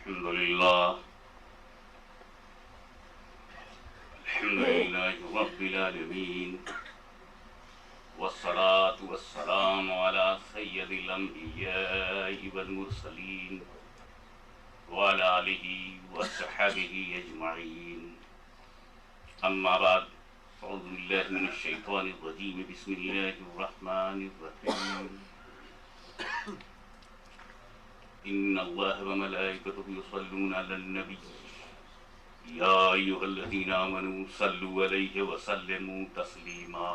अल्हम्दुलिल्लाहि रब्बिल आलमीन वस्सलातु वस्सलामु अला सय्यदिल अंबियाइ वल मुरसलीन व अला आलिहि व अस्हाबिहि अजमईन। अम्मा बाद, अऊज़ु बिल्लाहि मिनश शैतानिर रजीम, बिस्मिल्लाहिर रहमानिर रहीम। इन्नल्लाह व मलाइकतहु युसल्लूना अलन नबी या अय्युहल्लज़ीना आमनू सल्लु अलैहि व सल्लिमू तस्लीमा।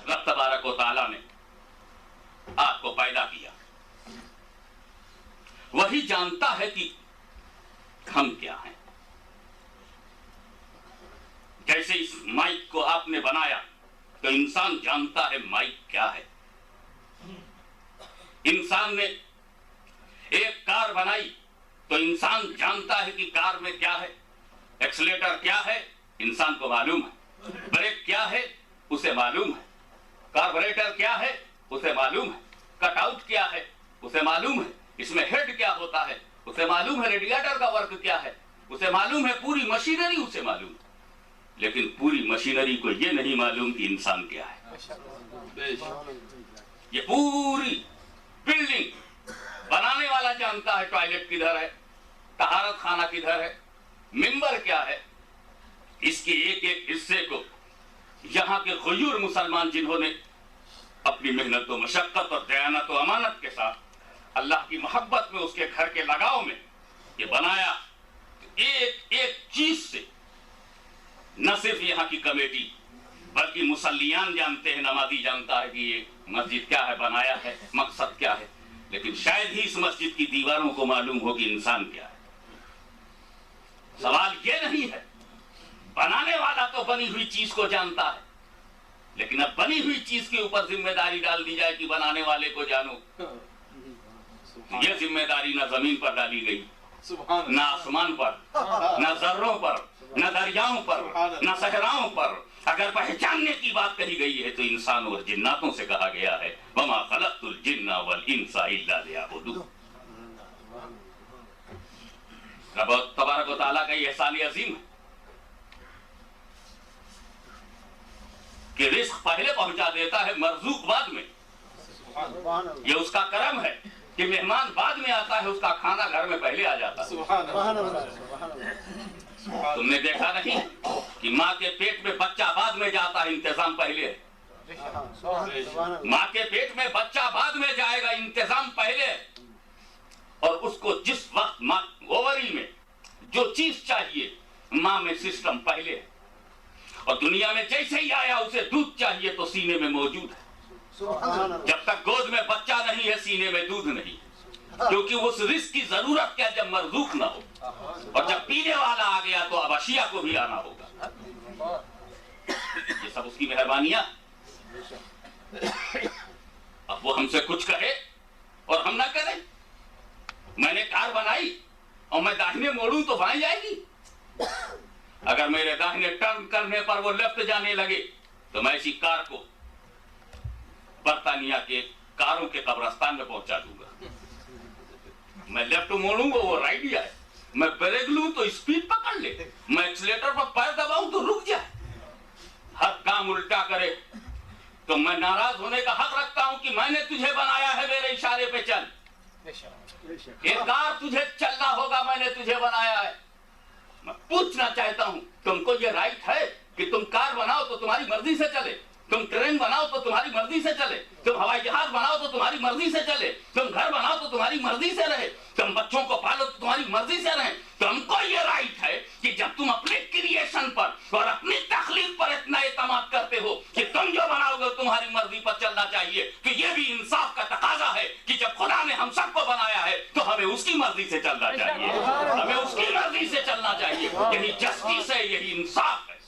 रब तबारक व तआला ने आपको पैदा किया, वही जानता है कि हम क्या हैं। जैसे इस माइक को आपने बनाया तो इंसान जानता है माइक क्या है। इंसान ने एक कार बनाई तो इंसान जानता है कि कार में क्या है। एक्सीलेटर क्या है, इंसान को मालूम है। ब्रेक क्या है, उसे मालूम है। कार्बोरेटर क्या है, उसे मालूम है। कटआउट क्या है, उसे मालूम है। इसमें हेड क्या होता है, उसे मालूम है। रेडिएटर का वर्क क्या है, उसे मालूम है। पूरी मशीनरी उसे मालूम है, लेकिन पूरी मशीनरी को यह नहीं मालूम कि इंसान क्या है। ये पूरी बिल्डिंग बनाने वाला जानता है टॉयलेट किधर है, तहारत खाना किधर है, मिंबर क्या है। इसके एक एक हिस्से को यहाँ के गुयूर मुसलमान जिन्होंने अपनी मेहनत व मशक्कत और दयानत व अमानत के साथ अल्लाह की मोहब्बत में उसके घर के लगाव में ये बनाया, एक एक चीज से न सिर्फ यहाँ की कमेटी बल्कि मुसल्लियान जानते हैं, नमाजी जानता है कि ये मस्जिद क्या है, बनाया है, मकसद क्या है। लेकिन शायद ही इस मस्जिद की दीवारों को मालूम हो कि इंसान क्या है। सवाल ये नहीं है, बनाने वाला तो बनी हुई चीज को जानता है, लेकिन अब बनी हुई चीज के ऊपर जिम्मेदारी डाल दी जाए कि बनाने वाले को जानो। तो यह जिम्मेदारी न जमीन पर डाली गई, न आसमान पर, न जर्रों पर, न दरियाओं पर, न सहराओं पर। अगर पहचानने की बात कही गई है तो इंसान और जिन्नातों से कहा गया है, वमा खलक़तुल जिन्ना वल इंसा इल्ला लियअबुदून। रब तबारक व तआला का एहसान अजीम है कि रिज़्क़ पहले पहुंचा देता है, मर्ज़ूक़ बाद में। ये उसका करम है कि मेहमान बाद में आता है, उसका खाना घर में पहले आ जाता है। तुमने देखा नहीं कि माँ के पेट में बच्चा बाद में जाता है, इंतजाम पहले है। माँ के पेट में बच्चा बाद में जाएगा, इंतजाम पहले है। और उसको जिस वक्त माँ ओवरी में जो चीज चाहिए, माँ में सिस्टम पहले है। और दुनिया में जैसे ही आया उसे दूध चाहिए तो सीने में मौजूद है। जब तक गोद में बच्चा नहीं है, सीने में दूध नहीं, क्योंकि उस रिस्क की जरूरत क्या जब मरज़ूक ना हो। और जब पीने वाला आ गया तो अब अशिया को भी आना होगा। ये सब उसकी मेहरबानियां। अब वो हमसे कुछ कहे और हम ना करें। मैंने कार बनाई और मैं दाहिने मोड़ूं तो बाएं जाएगी। अगर मेरे दाहिने टर्न करने पर वो लेफ्ट जाने लगे तो मैं इसी कार को बर्तानिया के कारों के कब्रिस्तान में पहुंचा दूंगा। मैं लेफ्ट मोड़ूंगा वो राइट जाए, मैं ब्रेक लूं तो स्पीड पकड़ ले, मैं एक्सीलेटर पर पैर दबाऊं तो रुक जाए। हर काम उल्टा करे तो मैं नाराज होने का हक रखता हूं कि मैंने तुझे बनाया है, मेरे इशारे पे चल। ये कार तुझे चलना होगा, मैंने तुझे बनाया है। मैं पूछना चाहता हूं, तुमको ये राइट है कि तुम कार बनाओ तो तुम्हारी मर्जी से चले, तुम ट्रेन बनाओ तो तुम्हारी मर्जी से चले, तुम हवाई जहाज बनाओ तो तुम्हारी मर्जी से चले, तुम घर बनाओ तो तुम्हारी मर्जी से रहे, तुम बच्चों को पालो तो तुम्हारी मर्जी से रहे। तुमको ये राइट है कि जब तुम अपने क्रिएशन पर और अपनी तख्लीक पर इतना एतमाद करते हो कि तुम जो बनाओगे तुम्हारी मर्जी पर चलना चाहिए, तो ये भी इंसाफ का तकाजा है कि जब खुदा ने हम सबको बनाया है तो हमें उसकी मर्जी से चलना चाहिए, हमें उसकी मर्जी से चलना चाहिए। यही जस्टिस है, यही इंसाफ है।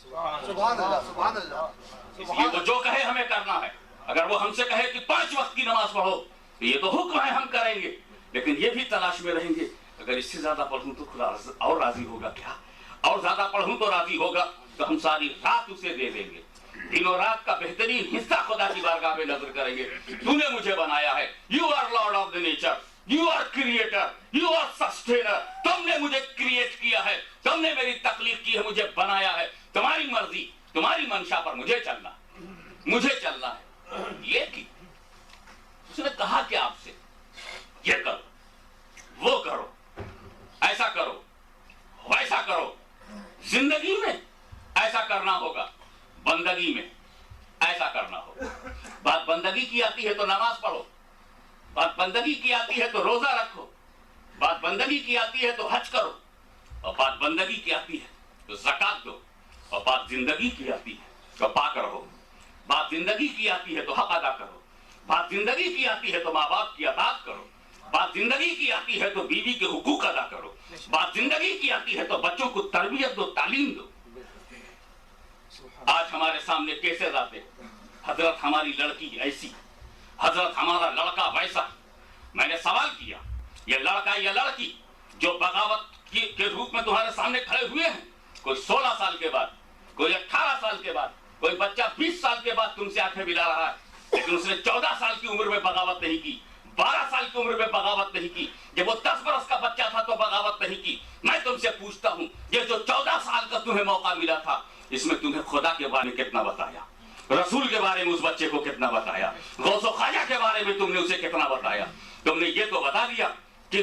ये तो जो कहे हमें करना है। अगर वो हमसे कहे कि 5 वक्त की नमाज पढ़ो तो ये तो हुक्म है, हम करेंगे। लेकिन ये भी तलाश में रहेंगे, अगर इससे ज्यादा पढ़ूं तो खुदा और राजी होगा क्या, और ज्यादा पढ़ूं तो राजी होगा। तो हम सारी रात उसे दे देंगे, दिनों रात का बेहतरीन हिस्सा खुदा की बारगाह में नजर करेंगे। तूने मुझे बनाया है, you are lord of the nature, you are creator, you are sustainer. तुमने मुझे क्रिएट किया है, तुमने मेरी तकलीफ की है, मुझे बनाया है। तुम्हारी मर्जी, तुम्हारी मंशा पर मुझे चलना है। लेकिन उसने कहा कि आपसे ये करो, वो करो, ऐसा करो, वैसा करो। जिंदगी में ऐसा करना होगा, बंदगी में ऐसा करना होगा। बात बंदगी की आती है तो नमाज पढ़ो, बात बंदगी की आती है तो रोजा रखो, बात बंदगी की आती है तो हज करो, और बात बंदगी की आती है तो ज़कात दो, और बात जिंदगी की आती है तो पाक रहो, बात जिंदगी की आती है तो हक अदा करो, बात जिंदगी की आती है तो माँ बाप की अतात करो, बात जिंदगी की आती है तो बीवी के हुकूक अदा करो, बात जिंदगी की आती है तो बच्चों को तरबियत दो, तालीम दो। आज हमारे सामने केसेस आते, हजरत हमारी लड़की ऐसी, हजरत हमारा लड़का वैसा। मैंने सवाल किया, ये लड़का या लड़की जो बगावत के रूप में तुम्हारे सामने खड़े हुए हैं, कोई 16 साल के बाद, कोई 18 साल के बाद, कोई बच्चा 20 साल के बाद तुमसे आंखें मिला रहा है, लेकिन उसने 14 साल की उम्र में बगावत नहीं की, 12 साल की उम्र में बगावत नहीं की, जब वो 10 बरस का बच्चा था तो बगावत नहीं की। मैं तुमसे पूछता हूं, ये जो 14 साल का तुम्हें मौका मिला था, इसमें तुम्हें खुदा के बारे में कितना बताया, रसूल के बारे में उस बच्चे को कितना बताया, गौसो ख्वाजा के बारे में तुमने उसे कितना बताया? तुमने ये तो बता दिया कि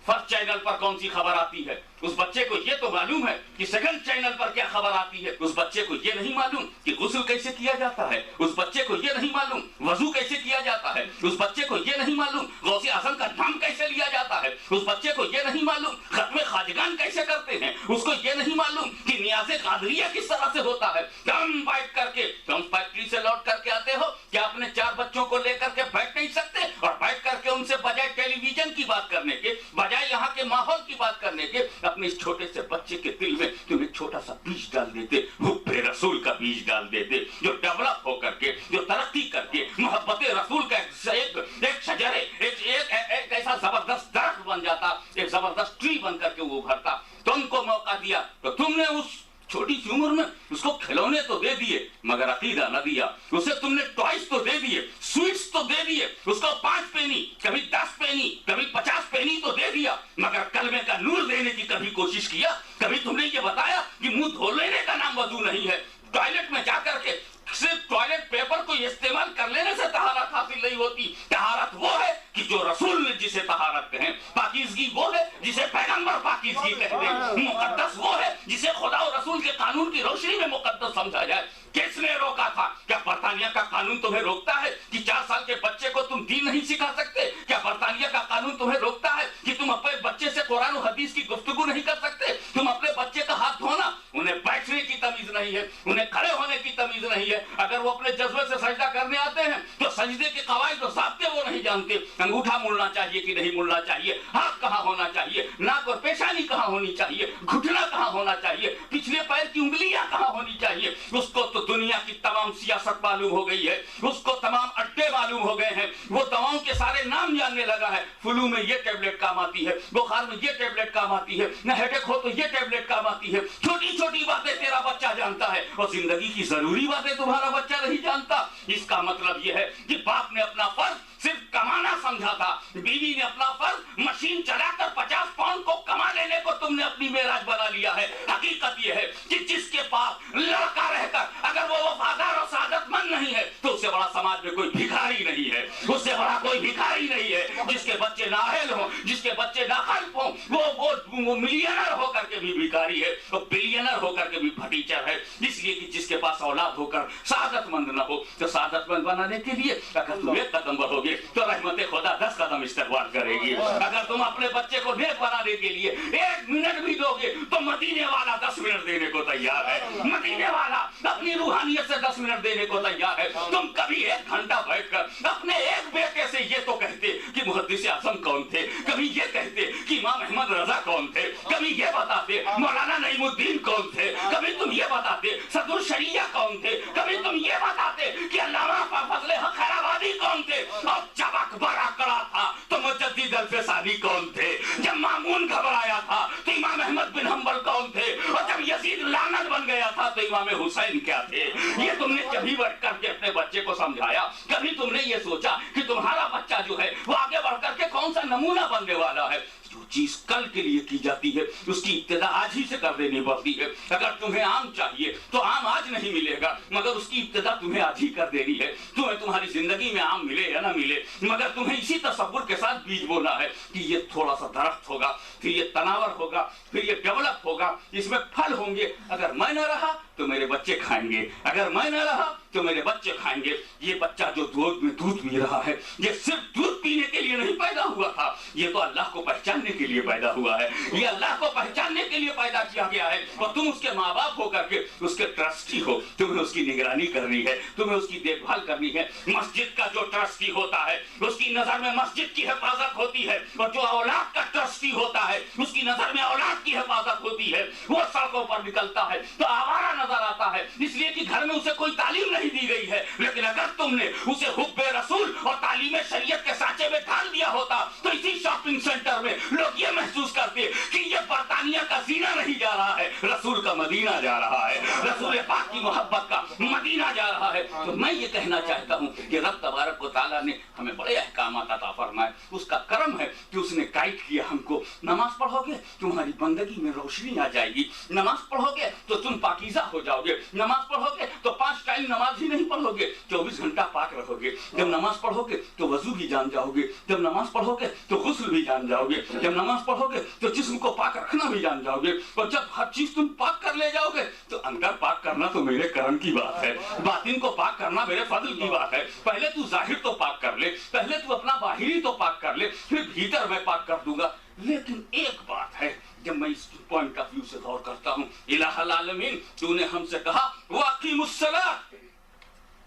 फर्स्ट चैनल पर कौन सी खबर आती है, उस बच्चे को ये तो मालूम है कि सेकंड चैनल पर क्या खबर आती है, उस बच्चे को ये नहीं मालूम कि गुस्ल कैसे किया जाता है, उस बच्चे को ये नहीं मालूम वजू कैसे किया जाता है, उस बच्चे को ये नहीं मालूम गौसे आजम का नाम कैसे लिया जाता है, उस बच्चे को ये नहीं मालूम खत्मे खाजगान कैसे करते हैं, उसको ये नहीं मालूम कि नियाज़े कादरिया किस तरह से होता है। तुम बैठ करके, तुम फैक्ट्री से लौट करके आते हो, क्या अपने 4 बच्चों को लेकर के बैठ नहीं सकते और बैठ करके उनसे बजाय टेलीविजन की बात करने के, बजाय यहाँ के माहौल की बात करने के, अपने इस छोटे से बच्चे के दिल में तुम एक छोटा सा बीज डाल देते, हुब्बे रसूल का बीज डाल देते, जो डेवलप होकर के, जो तरक्की करके मोहब्बत रसूल का एक शजरे, एक ऐसा जबरदस्त दरख्त बन जाता, एक जबरदस्त ट्री बन करके वो उभरता। तुमको मौका दिया तो तुमने उस छोटी सी उम्र में उसको खिलौने तो दे दिए मगर अकीदा न दिया, उसे तुमने टॉयज तो दे दिए, स्वीट्स तो दे दिए, उसको 5 पेनी, कभी 10 पेनी, कभी 50 पेनी तो दे दिया, मगर कलमे का नूर देने की कभी कोशिश किया? कभी तुमने ये बताया कि मुंह धो लेने का नाम वजू नहीं है, टॉयलेट में जाकर के सिर्फ टॉयलेट पेपर को इस्तेमाल कर लेने से तहारत हासिल नहीं होती। तहारत वो है कि जो रसूल ने जिसे तहारत कहें, पाकीज़गी वो है जिसे पैगंबर पाकीज़गी कहते हैं, मुकद्दस वो है जिसे खुदा और रसूल के कानून की रोशनी में मुकद्दस समझा जाए। किसने रोका था? क्या बर्तानिया का कानून तुम्हें रोकता है कि 4 साल के बच्चे को तुम दीन नहीं सिखा सकते? क्या बर्तानिया का कानून तुम्हें रोकता है कि तुम अपने बच्चे से कुरान और हदीस की गुफ्तगू नहीं कर सकते? तुम अपने बच्चे का हाथ धोना, उन्हें बैठने की तमीज नहीं है, उन्हें खड़े होने की तमीज नहीं है। अगर वो अपने जज्बे से सजदा करने आते हैं तो सजदे के कवायद और ज़ाब्ते वो नहीं जानते। अंगूठा मुड़ना चाहिए कि नहीं मुड़ना चाहिए, हाथ कहाँ होना चाहिए, नाक और पेशानी कहाँ होनी चाहिए, घुटना कहाँ होना चाहिए, पिछले पैर की उंगलियां कहाँ होनी चाहिए, उसको तो दुनिया की तमाम सियासत मालूम हो गई है, उसको तमाम अड्डे मालूम हो गए हैं, वो दवाओं के सारे नाम जानने लगा है। फ्लू में ये टेबलेट काम आती है, बुखार में ये टेबलेट काम आती है, न हेडेक हो तो ये टेबलेट काम आती है। छोटी छोटी बातें तेरा बच्चा जानता है और जिंदगी की जरूरी बातें तुम्हारा बच्चा नहीं जानता। इसका मतलब यह है कि बाप ने अपना फर्ज सिर्फ कमाना समझा था, बीवी ने अपना फर्ज मशीन चलाकर 50 पाउंड को कमा लेने को तुमने अपनी मेराज बना लिया है। हकीकत यह है कि जिसके पास लड़का रहकर अगर वो वफादार और सादतमंद नहीं है तो उससे बड़ा समाज में कोई भिखारी नहीं है, उससे बड़ा कोई भिखारी नहीं है। जिसके बच्चे नाअहल हो, जिसके बच्चे नाखल्फ हो, वो मिलियनर होकर के भी भिखारी है, वो बिलियनर होकर के भी फटीचर है। इसलिए कि जिसके पास औलाद होकर सादतमंद न हो, तो सादतमंद बनाने के लिए अगर तुम एक कदम बढ़ोगे तो रहमत खुदा 10 कदम इस्तेमाल करेगी। अगर तुम अपने बच्चे को नेक बनाने के लिए 1 मिनट भी दोगे तो मदीने वाला 10 मिनट देने को तैयार है। मदीने वाला अपनी रूहानियत से 10 मिनट देने को तैयार है। तुम कभी 1 घंटा बैठकर अपने एक बेटे से ये तो कहते कि मुहद्दिस आज़म कौन थे, कभी ये कहते कि इमाम अहमद रजा कौन थे, कभी ये बताते मौलाना नईमुद्दीन कौन थे, कभी तुम ये बताते सदरुल शरिया कौन थे, कभी तुम ये बताते कि अल्लामा फजल हक खैराबादी कौन थे। और जब अकबर आकड़ा था तो मुजद्दिद अल्फसानी कौन थे, जब मामून घबराया था तो इमाम अहमद बिन हंबल कौन थे, और जब यजीद लानत बन गया था तो इमाम हुसैन क्या थे? ये तुमने कभी बढ़ करके अपने बच्चे को समझाया? कभी तुमने ये सोचा कि तुम्हारा बच्चा जो है वो आगे बढ़ करके कौन सा नमूना बनने वाला है? जो चीज कल के लिए की जाती है उसकी इब्तिदा आज ही से कर देनी पड़ती है। अगर तुम्हें आम चाहिए तो आम आज नहीं मिलेगा, मगर उसकी इब्तिदा तुम्हें आज ही कर देनी है। तुम्हें तुम्हारी जिंदगी में आम मिले या ना मिले, मगर तुम्हें इसी तसव्वुर के साथ बीज बोना है कि ये थोड़ा सा दरख्त होगा, फिर ये तनावर होगा, फिर ये डेवलप होगा, इसमें फल होंगे। अगर मैं न रहा तो मेरे बच्चे खाएंगे, अगर मैं न रहा तो मेरे बच्चे खाएंगे। ये बच्चा जो दूध में दूध पी रहा है, ये सिर्फ दूध पीने के लिए नहीं पैदा हुआ था, ये तो अल्लाह को पहचानने के लिए पैदा हुआ है। ये अल्लाह को पहचानने के लिए पैदा किया गया है। और तुम उसके माँ बाप होकर के उसके ट्रस्टी हो, तुम्हें उसकी निगरानी करनी है, तुम्हें उसकी देखभाल करनी है। मस्जिद का जो ट्रस्टी होता है उसकी नजर में मस्जिद की हिफाजत होती है, और जो औलाद का ट्रस्टी होता है उसकी नजर में औलाद की हिफाजत होती है। वो सड़कों पर निकलता है तो आवारा नजर आता है, इसलिए कि घर में उसे कोई तालीम नहीं दी गई है। लेकिन अगर तुमने उसे हुब्बे रसूल और तालीम शरीयत के सांचे में ढाल दिया होता तो इसी शॉपिंग सेंटर में लोग ये महसूस करते कि ये बर्तानिया का जीना नहीं जा रहा है, रसूल का मदीना जा रहा है, रसूल पाक की मोहब्बत का मदीना जा रहा है। तो मैं ये कहना चाहता हूँ कि रब तबारक व तआला ने हमें बड़े अहकामात अता फरमाए। उसका करम है कि उसने गाइड किया हमको। नमाज पढ़ोगे तुम्हारी बंदगी में रोशनी आ जाएगी, नमाज पढ़ोगे तो तुम पाकीज़ा हो जाओगे, नमाज पढ़ोगे तो 5 टाइम नमाज ही नहीं पढ़ोगे, 24 घंटा पाक रहोगे। जब नमाज पढ़ोगे तो वजू भी जान जाओगे, जब नमाज पढ़ोगे तो गुस्ल भी जान जाओगे, जब नमाज पढ़ोगे तो जिस्म को पाक रखना भी जान जाओगे। और जब हर चीज तुम पाक कर ले जाओगे तो अंदर पाक करना तो मेरे करम की बात है, बातिन को पाक करना मेरे फजल की बात है। पहले तू जाहिर तो पाक कर ले, पहले तू अपना बाहिरी तो पाक कर ले, फिर भीतर मैं पाक कर दूंगा। लेकिन एक बात है, जब मैं इस पॉइंट ऑफ व्यू से गौर करता हूँ, इलाहुल आलमीन तूने हमसे कहा वाक़िमुस्सलात,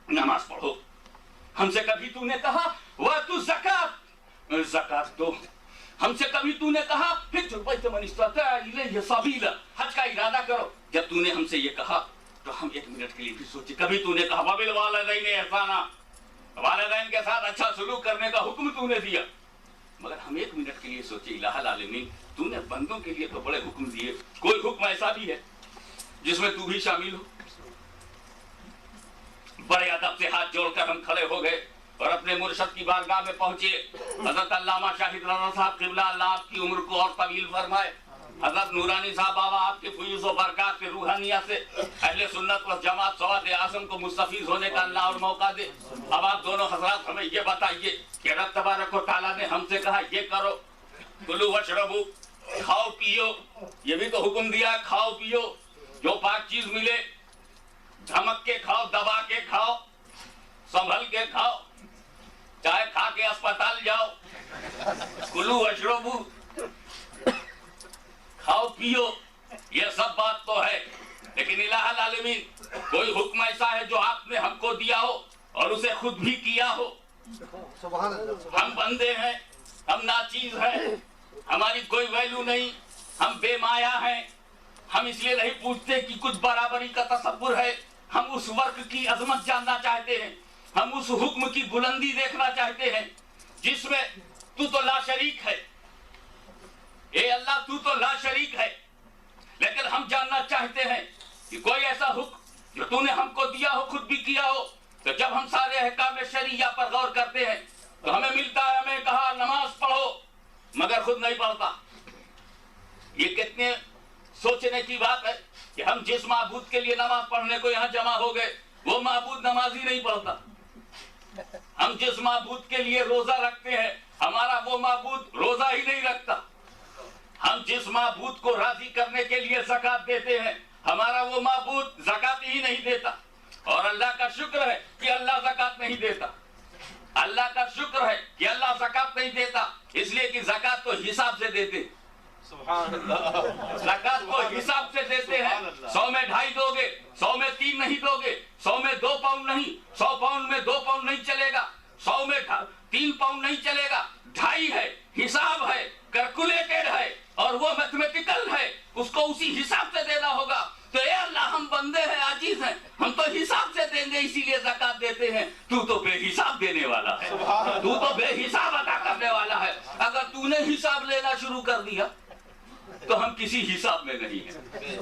नमाज पढ़ो। हमसे कभी तूने कहा वातु ज़कात, ज़कात दो। हमसे कभी तूने कहा हिज्जुल बैत मन इस्तता इलैहि सबीला, हज का इरादा करो। जब तूने हमसे ये कहा तो हम 1 मिनट के लिए भी सोचे। कभी तूने कहा वबिल वालिदैन इहसाना, वालिदैन के साथ अच्छा सलूक करने का हुक्म तूने दिया, मगर हम 1 मिनट के लिए सोचे इलाहुल आलमीन तूने बंदों के लिए तो बड़े हुक्म दिए, कोई हुक्म ऐसा भी है जिसमें तू भी शामिल हो? बड़े अदब से हाथ जोड़कर हम खड़े हो गए और अपने मुर्शद की बारगाह में पहुंचे। हजरत अल्लामा शाहिद रज़ा साहब क़िबला अल्लाह आपकी उम्र को और तवील फरमाए। हजरत नूरानी साहब बाबा आपके फयूज़ व बरक़ात के रूहानियत से अहले सुन्नत व जमात सवाद आज़म को मुस्तफ़ीज़ होने का अल्लाह और मौका दे। अब आप दोनों हजरात हमें ये बताइए कि रब तबारक व तआला ने हमसे कहा ये करो, कुलू वशरबू, खाओ पियो, ये भी तो हुक्म दिया खाओ पियो, जो पाक चीज मिले धमक के खाओ, दबा के खाओ, संभल के खाओ, चाहे खा के अस्पताल जाओ। कुलू वशरबू, खाओ पियो, ये सब बात तो है, लेकिन इलाहुल आलमीन कोई हुक्म ऐसा है जो आपने हमको दिया हो और उसे खुद भी किया हो? हम बंदे हैं, हम नाचीज हैं, हमारी कोई वैल्यू नहीं, हम बेमाया हैं। हम इसलिए नहीं पूछते कि कुछ बराबरी का तसव्वुर है, हम उस वर्क की अजमत जानना चाहते हैं, हम उस हुक्म की बुलंदी देखना चाहते हैं जिसमें तू तो ला शरीक है, ए अल्लाह तू तो ला शरीक है। लेकिन हम जानना चाहते हैं कि कोई ऐसा हुक्म जो तूने हमको दिया हो, खुद भी किया हो। तो जब हम सारे अहकाम शरीया पर गौर करते हैं तो हमें मिलता है, हमें कहा नमाज पढ़ो, मगर खुद नहीं पढ़ता। ये कितने सोचने की बात है कि हम जिस माबूद के लिए नमाज पढ़ने को यहाँ जमा हो गए वो माबूद नमाज ही नहीं पढ़ता। हम जिस माबूद के लिए रोजा रखते हैं हमारा वो माबूद रोजा ही नहीं रखता। हम जिस माबूद को राजी करने के लिए ज़कात देते हैं हमारा वो माबूद ज़कात ही नहीं देता। और अल्लाह का शुक्र है कि अल्लाह ज़कात नहीं देता। अल्लाह का शुक्र है कि अल्लाह ज़कात नहीं देता, इसलिए कि ज़कात को हिसाब से देते। ज़कात को हिसाब से देते हैं। 100 में 2.5 दोगे, 100 में 3 नहीं दोगे, 100 में 2 पाउंड नहीं, 100 पाउंड में 2 पाउंड नहीं चलेगा, 100 में 3 पाउंड नहीं चलेगा। 2.5 है, हिसाब है, कैलकुलेटेड है और वो मैथमेटिकल है, उसको उसी हिसाब से देना होगा। तो ये अल्लाह हम बंदे हैं, आजीज हैं, हम तो हिसाब से देंगे इसीलिए ज़कात देते हैं। तू तो बेहिसाब देने वाला है, तू तो बेहिसाब अदा करने वाला है। अगर तूने हिसाब लेना शुरू कर दिया तो हम किसी हिसाब में नहीं है।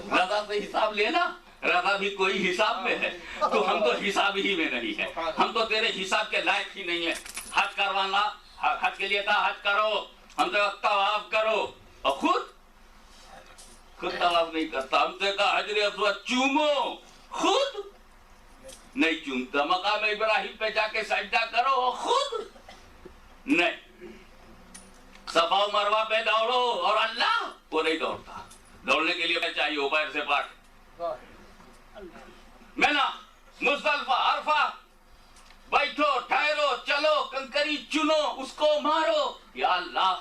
रज़ा से हिसाब लेना रजा भी कोई हिसाब में है, तो हम तो हिसाब ही में नहीं है, हम तो तेरे हिसाब के लायक ही नहीं है। हज करवाना, हज के लिए कहा हज करो, हम तो तवाफ करो, और खुद तवाफ नहीं करता। हमसे कहा हजर अस्वद चूमो, खुद नहीं चूमता। मकाम इब्राहिम पे जाके सजदा करो, और खुद नहीं। सफा मरवा पे दौड़ो, और अल्लाह वो नहीं दौड़ता। दौड़ने के लिए चाहिए पैर से पाठ। मिना, मुज़दलिफा, अरफा, बैठो, ठहरो, चलो, कंकरी चुनो, उसको मारो। या अल्लाह,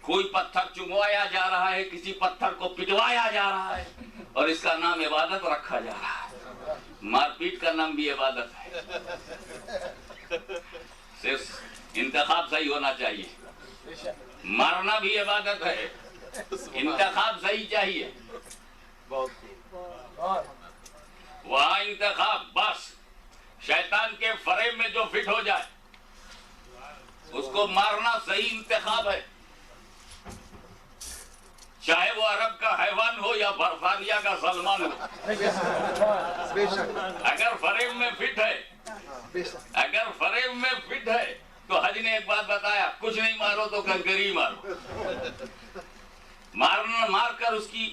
कोई पत्थर चुमवाया जा रहा है, किसी पत्थर को पिटवाया जा रहा है, और इसका नाम इबादत रखा जा रहा है। मारपीट का नाम भी इबादत है। सिर्फ इंतखाब सही होना चाहिए, मारना भी इबादत है, इंतखाब सही चाहिए। वहां इंतखाब बस शैतान के फरेब में जो फिट हो जाए उसको मारना सही इंतखाब है। चाहे वो अरब का हैवान हो या बरतानिया का सलमान हो, अगर फरेब में फिट है, अगर फरेब में फिट है, तो हज ने एक बात बताया, कुछ नहीं मारो तो कंकरी मारो। मारना, मारकर उसकी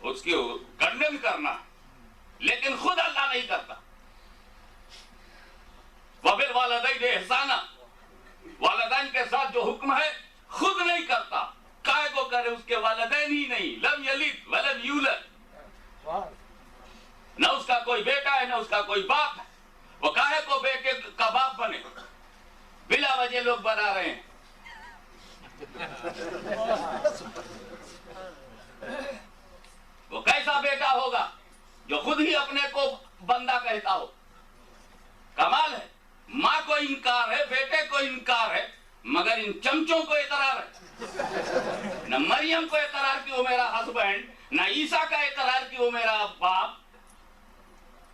कंडेम करना, लेकिन खुद अल्लाह नहीं करता। वबिल वालिदैन इहसाना, वालिदैन के साथ जो हुक्म है खुद नहीं करता, काहे को करे, उसके वालिदैन ही नहीं। लम यलिद वलम यूलद, न उसका कोई बेटा है, न उसका कोई बाप है, वो काहे को बेटे का बाप बने। बिला वजह लोग बना रहे हैं। वो कैसा बेटा होगा जो खुद ही अपने को बंदा कहता हो। कमाल है, माँ को इनकार है, बेटे को इनकार है, मगर इन चमचों को इकरार है। न मरियम को इकरार कि वो मेरा हस्बैंड, न ईसा का इकरार कि वो मेरा बाप,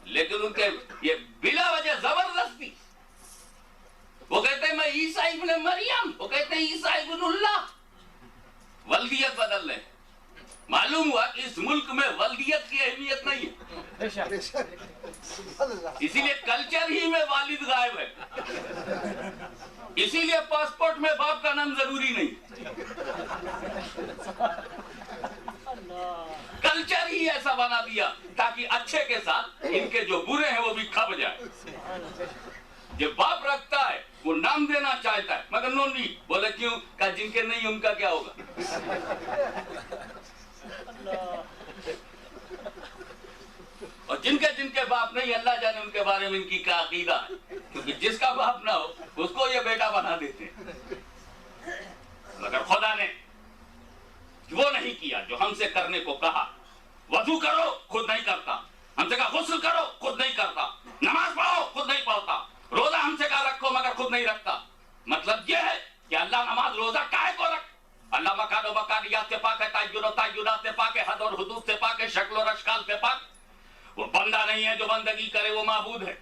लेकिन उनके ये बिला वजह जबरदस्ती। वो कहते हैं मैं ईसा इब्न मरियम, वो कहते हैं ईसा इब्नुल्लाह। वल्दियत बदल रहे। मालूम हुआ कि इस मुल्क में वल्दियत की अहमियत नहीं है, इसीलिए कल्चर ही में वालिद गायब है, इसीलिए पासपोर्ट में बाप का नाम जरूरी नहीं। कल्चर ही ऐसा बना दिया ताकि अच्छे के साथ इनके जो बुरे हैं वो भी खप जाए। जो बाप रखता है वो नाम देना चाहता है, मगर नो नीड। बोले क्यों? का जिनके नहीं उनका क्या होगा। और जिनके जिनके बाप नहीं, अल्लाह जाने उनके बारे में इनकी क्या अकीदा है, क्योंकि जिसका बाप ना हो उसको ये बेटा बना देते हैं। मगर खुदा ने वो नहीं किया जो हमसे करने को कहा। वजू करो, खुद नहीं करता। हमसे कहा गुस्ल करो, खुद नहीं करता। नमाज पढ़ो, खुद नहीं पढ़ता। रोजा हमसे कहा रखो, मगर खुद नहीं रखता। मतलब यह है कि अल्लाह नमाज रोजा काहे को रख। अल्लाह मकानो मकानियात से पाक है, तायुनात से पाक है, हद और हुदूद से पाक है, शक्ल और अशकाल से पाक। वो बंदा नहीं है जो बंदगी करे, वो माबूद है।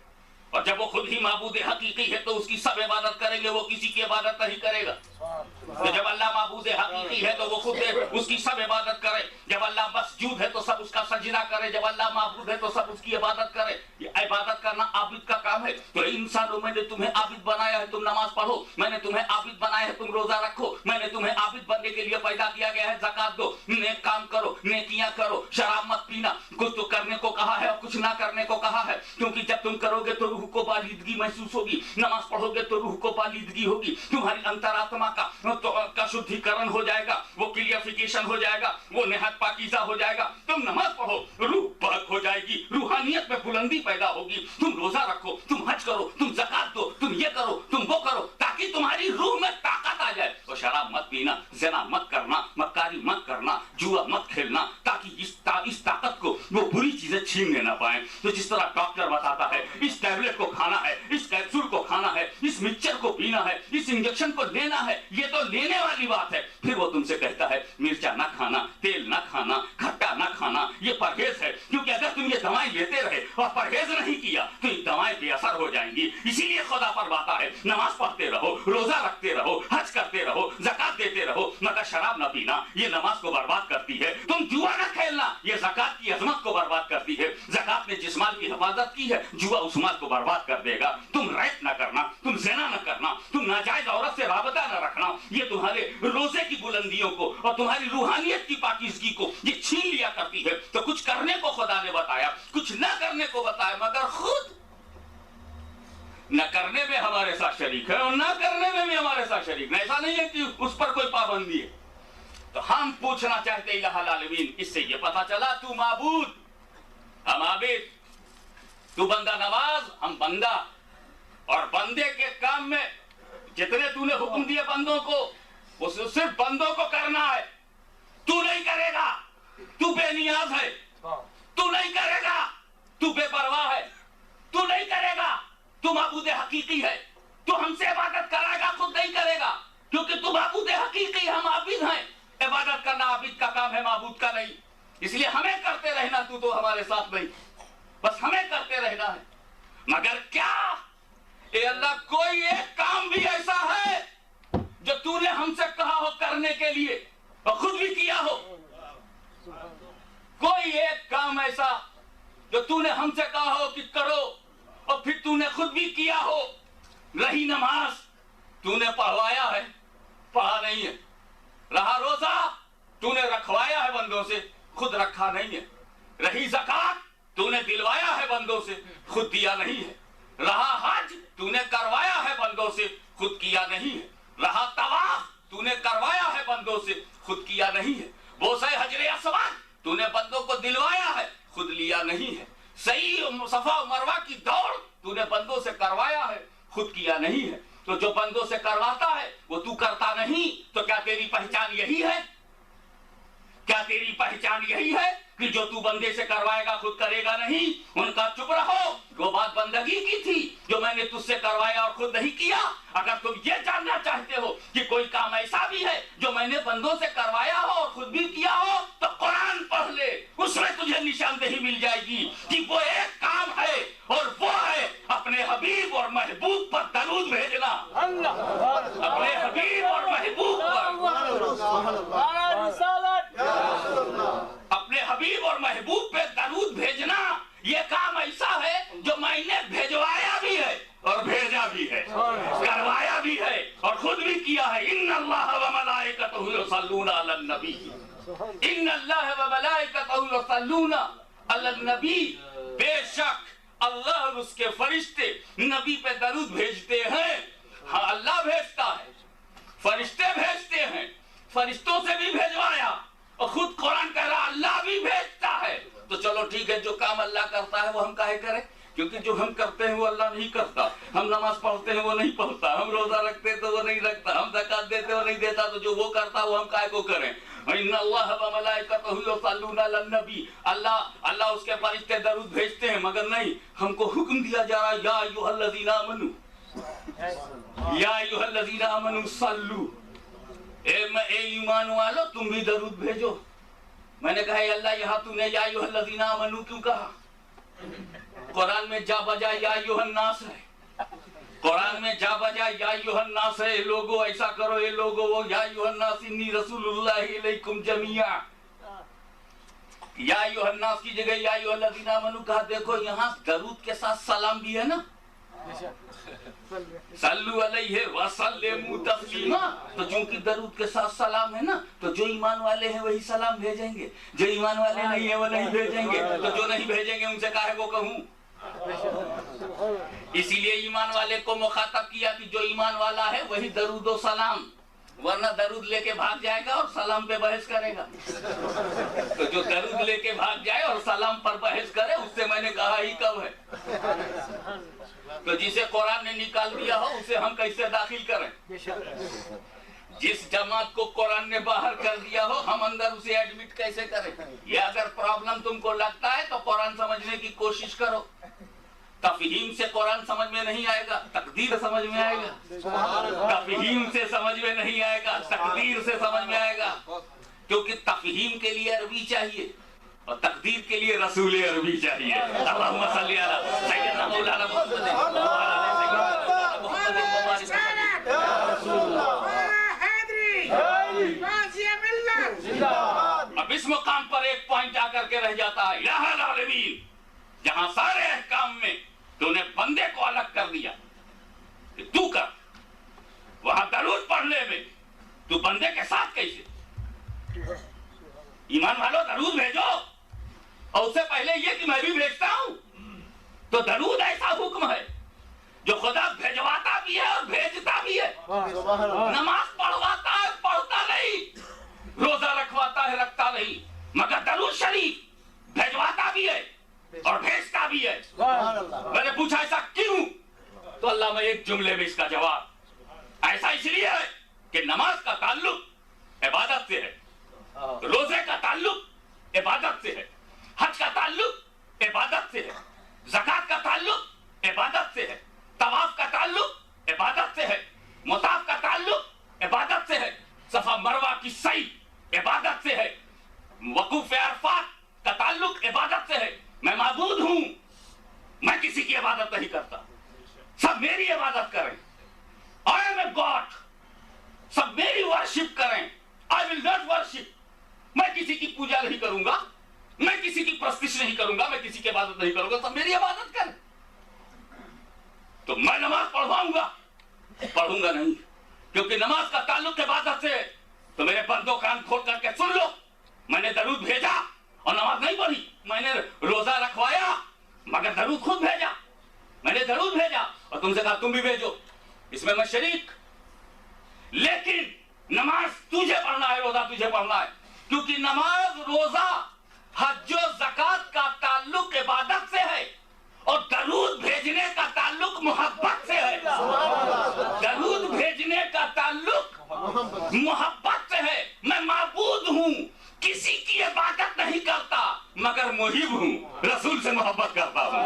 और जब वो खुद ही माबूद हकीकी है तो उसकी सब इबादत करेंगे, वो किसी की इबादत नहीं करेगा। तो जब अल्लाह माबूद हकीकी है तो वो खुद उसकी सब इबादत करे। जब अल्लाह मसजूद है तो सब उसका सजना करे। जब अल्लाह माबूद है तो सब उसकी इबादत करे। ये इबादत करना आबिद का काम है। तो इंसानों, मैंने तुम्हें आबिद बनाया है, तुम नमाज पढ़ो। मैंने तुम्हें आबिद बनाया है, तुम रोजा रखो। मैंने तुम्हें आबिद बनने के लिए पैदा किया गया है, ज़कात दो, नेक काम करो, नेकियां करो, शराब मत पीना। कुछ तो करने को कहा है और कुछ ना करने को कहा है, क्योंकि जब तुम करोगे तो रूह को बालिदगी महसूस होगी। नमाज पढ़ोगे तो रूह को बालिदगी होगी। तुम्हारी अंतरात्मा का शुद्धिकरण हो जाएगा, वो क्लियरिफिकेशन हो जाएगा, वो नेहायत पाकीज़ा हो जाएगा। तुम नमाज पढ़ो, रूह पाक हो जाएगी, रूहानियत में बुलंदी पैदा होगी। तुम रोजा रखो, तुम हज करो, तुम ज़कात दो, तुम ये करो, तुम वो करो, ताकि तुम्हारी रूह में ताकत आ जाए। और शराब मत पीना, ज़िना मत करना, मक्कारी मत करना, जुआ मत खेलना, ताकि इस ताकत को वो बुरी चीजें छीन लेना पाए। तो जिस तरह डॉक्टर बताता है इस टैबलेट को खाना है, इस कैप्सूल को खाना है, इस मिक्सचर को पीना है, इस इंजेक्शन को लेना है, ये तो लेने वाली बात है। फिर वो तुमसे कहता है मिर्चा ना खाना, तेल ना खाना, खट्टा ना खाना, ये परहेज है। क्योंकि अगर तुम ये दवाएं लेते रहे और परहेज परहेज नहीं किया तो ये दवाएं बेअसर हो जाएंगी। इसीलिए खुदा फरमाता है नमाज पढ़ते रहो, रोजा रखते रहो, हज करते रहो, ज़कात देते रहो, मगर शराब न पीना, ये नमाज को बर्बाद करती है। तुम जुआ न खेलना, ये ज़कात की अजमत को बर्बाद करती है। ज़कात ने जिस माल की हिफाजत की है, जुआ उस माल को बर्बाद कर देगा। तुम रैप न करना, तुम ज़िना न करना, तुम नाजायज औरत से राबता न रखना, ये तुम्हारे रोजे की बुलंदियों को और तुम्हारी रूहानियत की पाकीज़गी को ये छीन लिया करती है। तो कुछ करने को खुदा ने बताया, कुछ न करने को बताया, मगर खुद न करने में हमारे साथ शरीक है और न करने में भी हमारे साथ शरीक है। ऐसा नहीं है कि उस पर कोई पाबंदी है। तो हम पूछना चाहते इलाहुल आलमीन, इससे ये पता चला तू माबूद, हम आबिद, तू बंदा नवाज, हम बंदा। और बंदे के काम में जितने तूने हुक्म दिए बंदों को, वो सिर्फ बंदों को करना है। तू नहीं करेगा, तू बेनियाज है। तू नहीं करेगा, तू बेपरवाह है। तू नहीं करेगा, तू माबूद हकीकी है। तू हमसे इबादत कराएगा, खुद नहीं करेगा, क्योंकि तू माबूद हकीकी, हम आबिद हैं। इबादत करना आबिद का काम है, माबूद का नहीं। इसलिए हमें करते रहना, तू तो हमारे साथ नहीं, बस हमें करते रहना है। मगर क्या ए अल्लाह, कोई एक काम भी ऐसा है जो तूने हमसे कहा हो करने के लिए और खुद भी किया हो? कोई एक काम ऐसा जो तूने हमसे कहा हो कि करो और फिर तूने खुद भी किया हो? रही नमाज, तूने पढ़वाया है, पढ़ा नहीं है। रहा रोजा, तूने रखवाया है बंदों से, खुद रखा नहीं है। रही ज़कात, तूने दिलवाया है बंदों से, खुद दिया नहीं है। रहा हज, तूने करवाया है बंदों से, खुद किया नहीं है। रहा तवाफ, तूने करवाया है बंदों से, खुद किया नहीं है। बोसे हजरे अस्वद, तूने बंदों को दिलवाया है, खुद लिया नहीं है। सही सफा मरवा की दौड़ तूने बंदों से करवाया है, खुद किया नहीं है। तो जो बंदों से करवाता है वो तू करता नहीं, तो क्या तेरी पहचान यही है? क्या तेरी पहचान यही है कि जो तू बंदे से करवाएगा खुद करेगा नहीं? उनका चुप रहो, वो बात बंदगी की थी जो मैंने तुझसे करवाया और खुद नहीं किया। अगर तुम ये जानना चाहते हो कि कोई काम ऐसा भी है जो मैंने बंदों से करवाया हो और खुद भी किया हो, तो कुरान पढ़ ले, उसमें तुझे निशानदेही मिल जाएगी कि वो एक काम है, और वो है अपने हबीब और महबूब पर दरूद भेजना। अपने हबीब और महबूब पर, अपने हबीब और महबूब पे दरूद भेजना, ये काम ऐसा है जो मैंने भेजवाया भी है और भेजा भी है, करवाया भी है और खुद भी किया है। इन्नल्लाह व मलाइकतहु युसल्लूना अलन नबी, इन्नल्लाह व मलाइकतहु युसल्लूना अलन नबी, बेशक अल्लाह और उसके फरिश्ते नबी पे दरूद भेजते हैं। हाँ, अल्लाह भेजता है, फरिश्ते भेजते हैं, फरिश्तों से भी भेजवाया, और खुद कुरान कह रहा अल्लाह भी भेजता है। तो चलो ठीक है, जो काम अल्लाह करता है वो हम काहे करें? क्योंकि जो हम करते हैं वो अल्लाह नहीं करता। हम नमाज पढ़ते हैं वो नहीं पढ़ता, हम रोजा रखते हैं तो वो नहीं रखता, हम ज़कात देते वो नहीं देता, तो जो वो करता वो हम काहे को करें? इन्नल्लाह व मलाइकतहु युसल्लूना अलन नबी, अल्लाह उसके फरिश्ते दरूद भेजते हैं, मगर नहीं, हमको हुक्म दिया जा रहा है या अय्युहल्लज़ीना आमनू, या अय्युहल्लज़ीना आमनू सल्लू, ए ईमान वालो तुम भी दरूद भेजो। मैंने कहा अल्लाह, यहाँ तूने या अय्युहल्लज़ीना आमनू क्यों कहा? कुरान में जा बजा या अय्युहन्नास है, कुरान में जा बजा या अय्युहन्नास है, लोगो ऐसा करो, ये लोगो वो, या अय्युहन्नास इन्नी रसूलुल्लाहि इलैकुम जमीआ। या अय्युहन्नास की जगह या अय्युहल्लज़ीना आमनू कहा। देखो यहाँ दरूद के साथ सलाम भी है ना, सल्लु अलैहि व सल्लिमू तस्लीमा। तो चूंकि दरूद के साथ सलाम है ना, तो जो ईमान वाले हैं वही सलाम भेजेंगे, जो ईमान वाले नहीं है वो नहीं भेजेंगे। तो जो नहीं भेजेंगे उनसे काहे को कहूं? इसीलिए ईमान वाले को मुखातब किया कि जो ईमान वाला है वही दरूद व सलाम, वरना दरूद लेके भाग जाएगा और सलाम पे बहस करेगा। तो जो दरूद लेके भाग जाए और सलाम पर बहस करे, उससे मैंने कहा ही कब है? तो जिसे कुरान ने निकाल दिया हो उसे हम कैसे दाखिल करें? जिस जमात को कुरान ने बाहर कर दिया हो हम अंदर उसे एडमिट कैसे करें? ये अगर प्रॉब्लम तुमको लगता है तो कुरान समझने की कोशिश करो। तफहीम से कुरान समझ में नहीं आएगा, तकदीर समझ में आएगा। तफहीम से समझ में नहीं आएगा, तकदीर से समझ में आएगा। क्योंकि तफहीम के लिए अरबी चाहिए, और तकदीर के लिए रसूल अरबी चाहिए। अल्लाहुम्मा सल्ली अला सय्यदना मौलाना मुहम्मद अब इस मुकाम पर एक पॉइंट आकर के रह जाता है, इलाहुल आलमीन, जहां सारे अहकाम में तूने बंदे को अलग कर दिया कि तू कर, वहां दरूद पढ़ने में तू बंदे के साथ कैसे? ईमान वालों दरूद भेजो, और उससे पहले ये कि मैं भी भेजता हूं। तो दरूद ऐसा हुक्म है जो खुदा भेजवाता भी है और भेजता भी है। नमाज पढ़वाता है, पढ़ता नहीं, रोजा रखवाता है, रखता नहीं, मगर दरूद शरीफ भेजवाता भी है और भेजता भी है। मैंने पूछा ऐसा क्यों? तो अल्लाह में एक जुमले में इसका जवाब, ऐसा इसलिए है कि नमाज का ताल्लुक इबादत से है, रोजे का ताल्लुक इबादत से है, हज का ताल्लुक इबादत से है, ज़कात का ताल्लुक इबादत से है, तवाफ का ताल्लुक इबादत से है, मुताफ का ताल्लुक इबादत से है, सफा मरवा की सई इबादत से है, वकूफ अरफात का ताल्लुक इबादत से है। मैं माबूद हूं, मैं किसी की इबादत नहीं करता, सब मेरी इबादत करें। आई एम ए गॉड, सब मेरी वर्शिप करें। आई विल नॉट वर्शिप, मैं किसी की पूजा नहीं करूंगा, मैं किसी की प्रस्तिश नहीं करूंगा, मैं किसी की इबादत नहीं करूंगा, सब मेरी इबादत करें। तो मैं नमाज पढ़वाऊंगा? पढ़ूंगा नहीं, क्योंकि नमाज का ताल्लुक इबादत से है। तो मेरे बंदों कान खोल करके सुन लो, मैंने दरूद भेजा और नमाज नहीं पढ़ी, मैंने रोजा रखवाया मगर दरूद खुद भेजा, मैंने दरूद भेजा और तुमसे कहा तुम भी भेजो, इसमें मैं शरीक। लेकिन नमाज तुझे पढ़ना है, रोजा तुझे पढ़ना है, क्योंकि नमाज, रोजा, हज और ज़कात का ताल्लुक इबादत से है और दरूद भेजने का ताल्लुक मोहब्बत से है। दरूद भेजने का ताल्लुक मोहब्बत से है। मैं माबूद हूं, किसी की इबादत नहीं करता, मगर मुहिब हूं, रसूल से मोहब्बत करता हूं,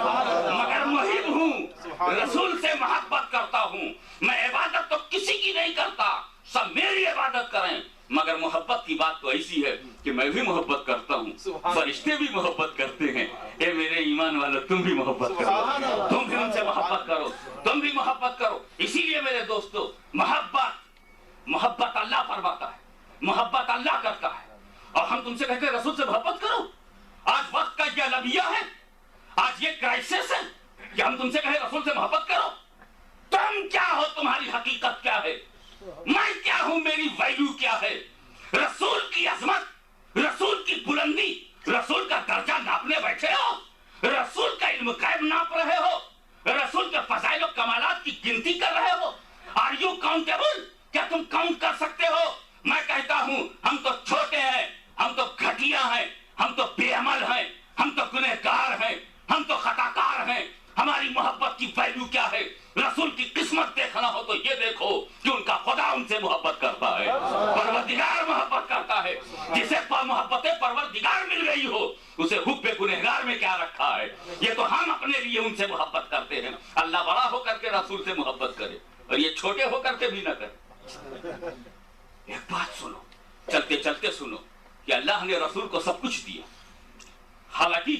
मगर मुहिब हूं, रसूल से मोहब्बत करता हूं। मैं इबादत तो किसी की नहीं करता, सब मेरी इबादत करें, मगर मोहब्बत की बात तो ऐसी है कि मैं भी मोहब्बत करता हूँ, फरिश्ते भी मोहब्बत करते हैं। ए मेरे ईमान वालों, तुम भी मोहब्बत करो, तुम भी उनसे मोहब्बत करो, तुम भी मोहब्बत करो। इसीलिए मेरे दोस्तों, मोहब्बत अल्लाह फरमाता है, मोहब्बत अल्लाह करता है, और हम तुमसे कहते हैं रसूल से मोहब्बत करो। आज वक्त का यह लबिया है, आज ये क्राइसिस है कि हम तुमसे कहें रसूल से मोहब्बत करो। तुम क्या हो, तुम्हारी हकीकत क्या है, मैं क्या हूं, मेरी वैल्यू क्या है? रसूल की अजमत, रसूल की बुलंदी, रसूल का दर्जा नापने बैठे हो, रसूल का इल्म गैब नाप रहे हो, रसूल के फज़ाइल और कमालात की गिनती कर रहे हो। Are you countable? क्या तुम काउंट कर सकते हो? मैं कहता हूं हम तो छोटे हैं, हम तो घटिया हैं, हम तो बेअमल हैं, हम तो गुनहगार हैं, हम तो खताकार हैं। हमारी मोहब्बत की वैल्यू क्या है? रसूल की किस्मत देखना हो तो ये देखो कि उनका खुदा उनसे मोहब्बत करता है, परवरदिगार मोहब्बत करता है। जिसे मोहब्बत परवरदिगार मिल गई हो, उसे हुब्बे गुनहगार में क्या रखा है? ये तो हम अपने लिए उनसे मोहब्बत करते हैं। अल्लाह बड़ा होकर के रसूल से मोहब्बत करे और ये छोटे होकर के भी न करे। एक बात सुनो, चलते चलते सुनो कि अल्लाह ने रसूल को सब कुछ दिया। हालांकि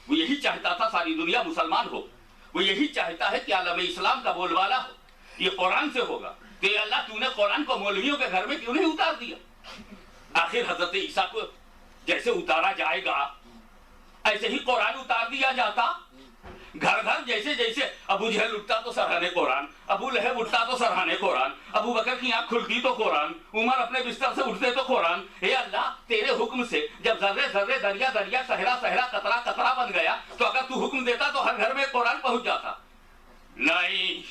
वो यही चाहता था सारी दुनिया मुसलमान हो, वो यही चाहता है कि आलम इस्लाम का बोलबाला हो, ये कुरान से होगा। तो ये अल्लाह, तूने कुरान को मौलवियों के घर में क्यों नहीं उतार दिया? आखिर हजरत ईसा को जैसे उतारा जाएगा ऐसे ही कुरान उतार दिया जाता। घर घर जैसे जैसे अबू जहल उठता तो सराहने कुरान, अबू लहब उठता तो सराहने कुरान, अबू बकर की आंख खुलती तो कुरान, उमर अपने बिस्तर से उठते तो कुरान। हे अल्लाह, तेरे हुक्म से जब जर्रे जर्रे, दरिया दरिया, सहरा सहरा, कतरा कतरा बन गया, तो अगर तू हुक्म देता तो हर घर में कुरान पहुंच जाता। नहीं,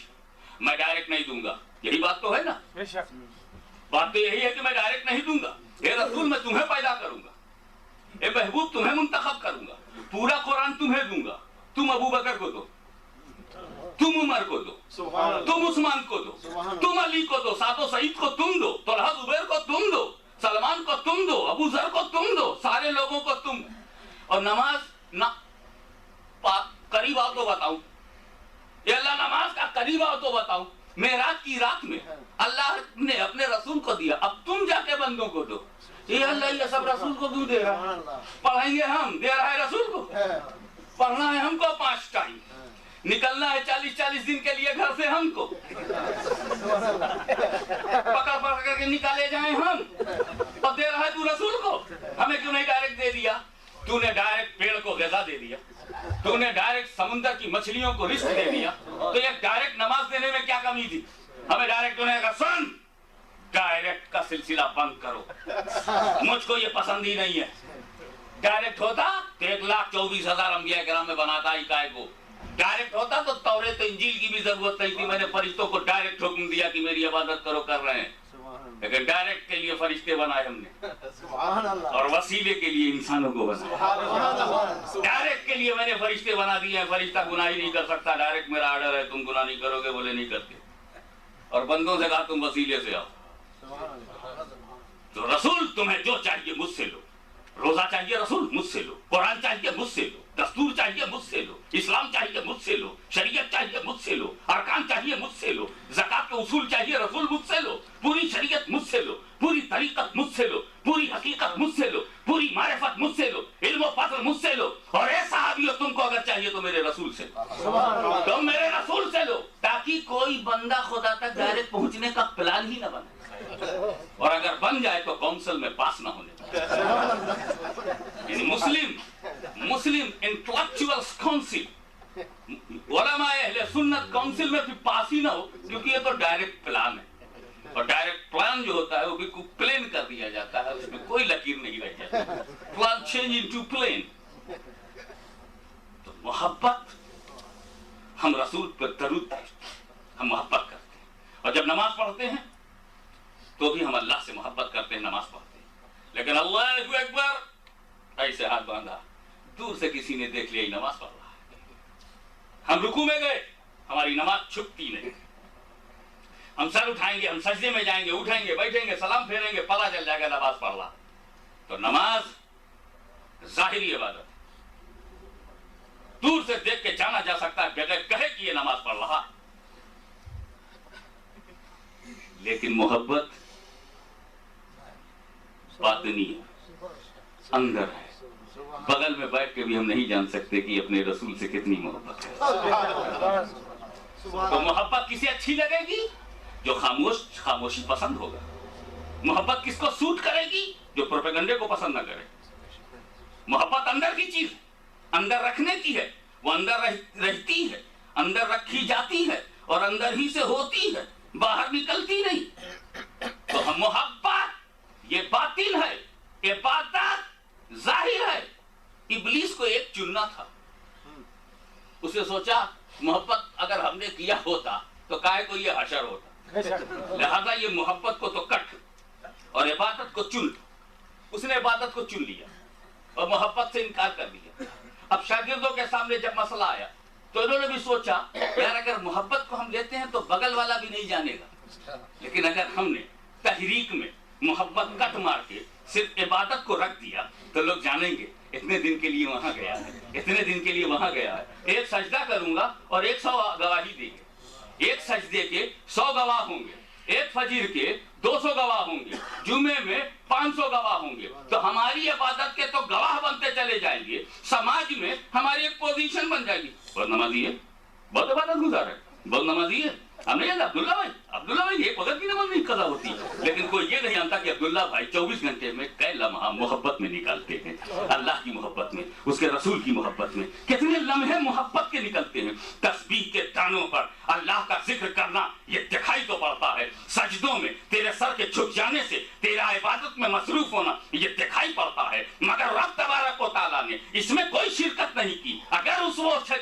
मैं डायरेक्ट नहीं दूंगा। यही बात तो है ना? बात तो यही है कि मैं डायरेक्ट नहीं दूंगा। हे रसूल, मैं तुम्हें पैदा करूंगा, ए महबूब तुम्हें मुंतखब करूंगा, पूरा कुरान तुम्हें दूंगा। तुम अबू बकर को दो, तुम उमर को दो, तुम उस्मान को दो, तुम अली को दो, सादो सईद को तुम दो, तलहा जुबैर को तुम दो, सलमान को तुम दो, अबू जर को तुम दो, सारे लोगों को तुम। और नमाज ना करीब आओ तो बताऊं, ये अल्लाह नमाज का करीब आओ तो बताऊं। मेराज की रात में अल्लाह ने अपने रसूल को दिया, अब तुम जाके बंदों को दो। ये अल्लाह ये सब रसूल को क्यों दे रहा है? पढ़ाएंगे हम, दे रहा है रसूल को। पढ़ना है हमको 5 टाइम, निकलना है 40-40 दिन के लिए घर से हमको, पकड़ पकड़ करके निकाले जाए हम, और दे रहा है तू रसूल को। हमें क्यों नहीं डायरेक्ट दे दिया? तूने डायरेक्ट पेड़ को ग़िज़ा दे दिया, तूने डायरेक्ट समुद्र की मछलियों को रिस्क दे दिया, तो ये डायरेक्ट नमाज देने में क्या कमी थी? हमें डायरेक्ट तूने कहा सुन, डायरेक्ट का सिलसिला बंद करो, मुझको ये पसंद ही नहीं है। डायरेक्ट होता तो 1,24,000 अंबिया किराम में बनाता ही काय को। डायरेक्ट होता तो तौरेत इंजील की भी जरूरत नहीं थी। मैंने फरिश्तों को डायरेक्ट हुक्म दिया कि मेरी इबादत करो, कर रहे हैं, लेकिन डायरेक्ट के लिए फरिश्ते बनाए हमने, और वसीले के लिए इंसानों को बनाया। डायरेक्ट के लिए मैंने फरिश्ते बना दिए हैं। फरिश्ता गुनाह ही नहीं कर सकता, डायरेक्ट मेरा ऑर्डर है, तुम गुनाह नहीं करोगे, बोले नहीं करते, और बंदों से कहा तुम वसीले से आओ। तो रसूल तुम्हें जो चाहिए मुझसे लो, रोजा चाहिए रसूल मुझसे लो, कुरान चाहिए मुझसे लो, दस्तूर चाहिए मुझसे लो, इस्लाम चाहिए मुझसे लो, शरीयत चाहिए मुझसे लो, अरकान चाहिए मुझसे लो, ज़कात के उसूल चाहिए रसूल मुझसे लो, पूरी शरीयत मुझसे लो, पूरी तरीकत मुझसे लो, पूरी हकीकत मुझसे लो, पूरी मारिफत मुझसे लो, इल्म फज़ल मुझसे लो, और ऐसा आदमी हो तुमको अगर चाहिए तो मेरे रसूल से लो, तुम मेरे रसूल से लो, ताकि कोई बंदा खुदा तक डायरेक्ट पहुंचने का प्लान ही ना बने, और अगर बन जाए तो काउंसिल में पास ना होने। मुस्लिम इंटेलेक्चुअल्स काउंसिल, उलमाए अहले सुन्नत काउंसिल में भी पास ही ना हो, क्योंकि ये तो डायरेक्ट प्लान है, और डायरेक्ट प्लान जो होता है वो भी प्लेन कर दिया जाता है, उसमें कोई लकीर नहीं रह जाती, प्लान चेंज इनटू प्लेन। तो मोहब्बत, हम रसूल पर दरूद भेजते हैं, हम मोहब्बत करते हैं, और जब नमाज पढ़ते हैं तो भी हम अल्लाह से मोहब्बत करते हैं, नमाज पढ़ते हैं। लेकिन अल्लाहु अकबर ऐसे हाथ बांधा, दूर से किसी ने देख लिया नमाज पढ़ रहा है, हम रुकू में गए, हमारी नमाज छुपती नहीं, हम सर उठाएंगे, हम सजदे में जाएंगे, उठेंगे, बैठेंगे, सलाम फेरेंगे, पता चल जाएगा नमाज पढ़ रहा। तो नमाज जाहिरी इबादत, दूर से देख के जाना जा सकता है बगैर कहे कि ये नमाज पढ़ रहा। लेकिन मोहब्बत बातिनी है, अंदर है, बगल में बैठ के भी हम नहीं जान सकते कि अपने रसूल से कितनी मोहब्बत है। तो मोहब्बत किसे अच्छी लगेगी? जो खामोशी पसंद होगा। मोहब्बत किसको सूट करेगी? जो प्रोपेगंडे को पसंद ना करे। मोहब्बत अंदर की चीज, अंदर रखने की है, वो अंदर रहती है, अंदर रखी जाती है, और अंदर ही से होती है, बाहर निकलती नहीं। तो हम मोहब्बत ये बातिन है, इबादत जाहिर है। इब्लीस को एक चुनना था, उसे सोचा मोहब्बत अगर हमने किया होता तो काहे को ये हशर होता, लिहाजा ये मोहब्बत को तो कट और इबादत को चुन। उसने इबादत को चुन लिया और मोहब्बत से इनकार कर दिया। अब शागिर्दों के सामने जब मसला आया तो इन्होंने भी सोचा यार अगर मोहब्बत को हम लेते हैं तो बगल वाला भी नहीं जानेगा, लेकिन अगर हमने तहरीक में मोहब्बत कट मार के सिर्फ इबादत को रख दिया तो लोग जानेंगे इतने दिन के लिए वहां गया है, इतने दिन के लिए वहां गया है। एक सजदा करूंगा और 100 गवाही देंगे, एक सजदे के 100 गवाह होंगे, एक फजीर के 200 गवाह होंगे, जुमे में 500 गवाह होंगे। तो हमारी इबादत के तो गवाह बनते चले जाएंगे, समाज में हमारी एक पोजीशन बन जाएगी। बहुत नमाजी है, बहुत इबादत गुजार है, बहुत नमाजी है। हम नहीं जानते अब्दुल्ला भाई एक वक्त की नमाज नहीं कदा होती, लेकिन कोई ये नहीं जानता कि अब्दुल्ला भाई 24 घंटे में कई लम्हा मोहब्बत में निकालते हैं, अल्लाह की मोहब्बत में, उसके रसूल की मोहब्बत में कितने लम्हे मोहब्बत के निकलते हैं। तस्बीह के तानों पर अल्लाह का जिक्र करना ये दिखाई तो पड़ता है, सजदों में तेरे सर के झुक जाने से तेरा इबादत में मसरूफ होना ये दिखाई पड़ता है। मगर रब तबारक व तआला ने इसमें कोई शिरकत नहीं की। अगर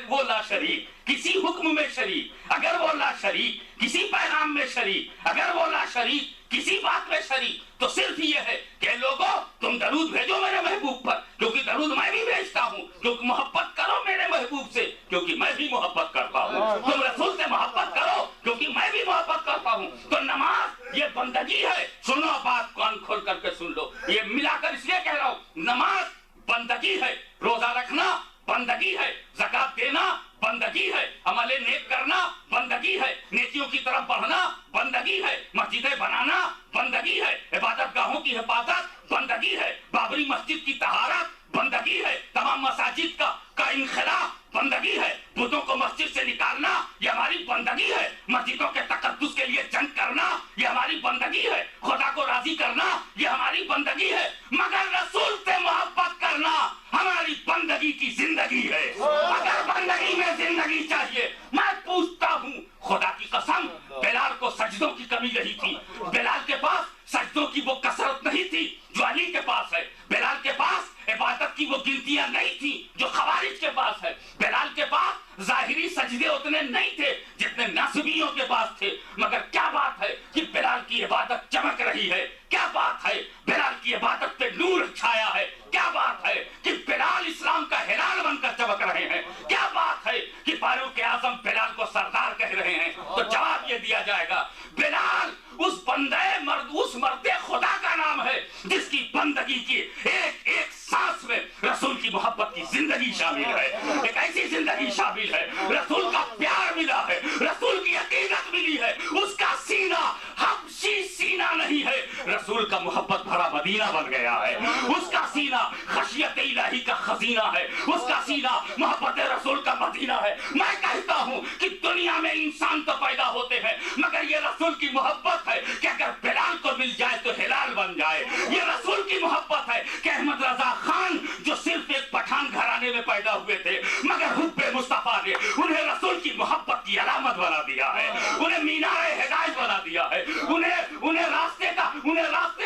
वो ला शरीक किसी हुक्म में शरीक, अगर वो ला शरीक किसी पैगाम में शरीक, अगर वो ला शरीक किसी बात में शरीक, तो सिर्फ ये है कि लोगों तुम दरूद भेजो मेरे महबूब पर, क्योंकि दरूद मैं भी भेजता हूँ, क्योंकि मोहब्बत करो मेरे महबूब से, क्योंकि मैं भी मोहब्बत करता हूँ। तुम रसूल से मोहब्बत करो क्योंकि मैं भी मोहब्बत करता हूँ। तो नमाज ये बंदगी है। सुनो बात, कान खोल करके सुन लो, ये मिलाकर इसलिए कह रहा हूँ, नमाज बंदगी है, रोजा रखना बंदगी है, ज़कात देना बंदगी है, अमले नेक करना बंदगी है, नेकियों की तरफ बढ़ना बंदगी है, मस्जिदें बनाना बंदगी है, इबादत गाहों की हिफाजत बंदगी है। बाबरी मस्जिद की तहारत बंदगी है। तमाम मसाजिद का इनखला बंदगी है। बुतों को मस्जिद से निकालना ये हमारी बंदगी है। मस्जिदों के तकद्दुस के लिए जंग करना ये हमारी बंदगी है। खुदा को राजी करना ये हमारी बंदगी है। मगर रसूल से मोहब्बत करना हमारी बंदगी की जिंदगी है। अगर बंदगी में जिंदगी चाहिए, मैं पूछता हूँ खुदा की कसम, बिलाल को सजदों की कमी नहीं थी। बिलाल के पास सजदों की वो कसरत नहीं थी जो अली के पास है। बिलाल के पास इबादत की वो गिनतियां नहीं थी जो खवारिज के पास है। बिलाल के पास जाहिरी सजदे उतने नहीं थे जितने नस्बियों के पास थे। मगर क्या बात है कि बिलाल की इबादत चमक रही है। क्या बात है बिलाल की इबादत पे नूर छाया है। क्या बात है कि बिलाल इस्लाम का हिलाल बनकर चमक रहे हैं। क्या बात है कि फारूक आजम बिलाल को सरदार कह रहे हैं। तो जवाब ये दिया जाएगा, बिलाल उस बंदे मर्द, उस मर्दे खुदा का नाम है जिसकी बंदगी की एक एक सांस में रसूल की मोहब्बत की जिंदगी शामिल है। एक ऐसी जिंदगी शामिल है, रसूल का प्यार मिला है, रसूल की अकीदत मिली है। उसका सीना हबशी सीना नहीं है, रसूल का मोहब्बत भरा मदीना बन गया है। उसका सीना खशियत इलाही का खजीना है। उसका सीना मोहब्बत रसूल का मदीना है। मैं कहता हूं कि दुनिया में इंसान तो पैदा होते हैं, मगर ये रसूल की मोहब्बत है कि अगर बिलाल को मिल जाए तो हिलाल बन जाए। ये रसूल की मोहब्बत है कि अहमद रजा खान जो सिर्फ एक पठान घराने में पैदा हुए थे, मगर हुब्बे मुस्तफा ने उन्हें रसूल की मोहब्बत की अलामत बना दिया है। उन्हें मीनारे हिदायत बना दिया है। उन्हें रास्ते